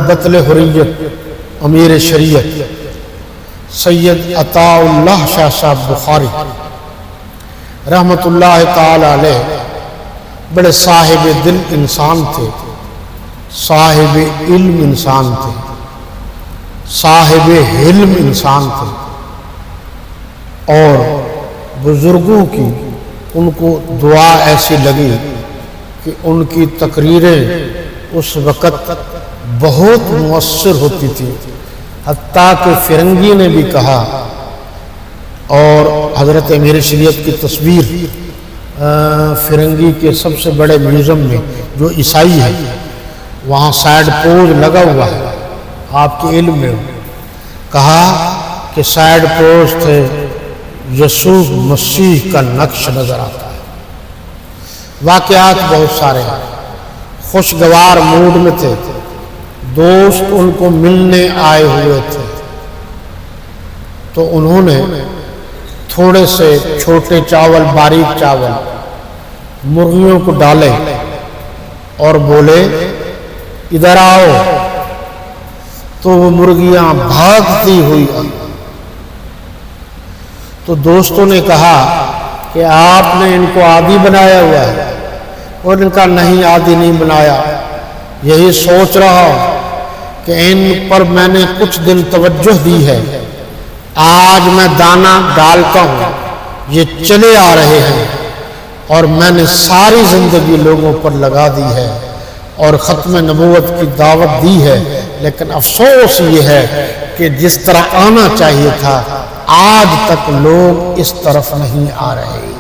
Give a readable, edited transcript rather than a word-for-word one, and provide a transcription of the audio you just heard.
بطل حریت امیر شریعت سید عطاء اللہ شاہ صاحب بخاری رحمۃ اللہ تعالی علیہ بڑے صاحب دل انسان تھے، صاحب علم انسان تھے، صاحب حلم انسان تھے، اور بزرگوں کی ان کو دعا ایسی لگی کہ ان کی تقریریں اس وقت بہت مؤثر ہوتی تھی، حتیٰ کہ فرنگی نے بھی کہا، اور حضرت امیر شریعت کی تصویر فرنگی کے سب سے بڑے میوزیم میں جو عیسائی ہے وہاں سائیڈ پوز لگا ہوا ہے، آپ کے علم میں کہا کہ سائیڈ پوز تھے یسوع مسیح کا نقش نظر آتا ہے۔ واقعات بہت سارے ہیں، خوشگوار موڈ میں تھے، دوست ان کو ملنے آئے ہوئے تھے، تو انہوں نے تھوڑے سے چھوٹے چاول، باریک چاول مرغیوں کو ڈالے اور بولے ادھر آؤ، تو وہ مرغیاں بھاگتی ہوئی آئی۔ تو دوستوں نے کہا کہ آپ نے ان کو عادی بنایا ہوا ہے، اور ان کا نہیں، عادی نہیں بنایا، یہی سوچ رہا ہوں کہ ان پر میں نے کچھ دن توجہ دی ہے، آج میں دانہ ڈالتا ہوں، یہ چلے آ رہے ہیں، اور میں نے ساری زندگی لوگوں پر لگا دی ہے اور ختم نبوت کی دعوت دی ہے، لیکن افسوس یہ ہے کہ جس طرح آنا چاہیے تھا آج تک لوگ اس طرف نہیں آ رہے۔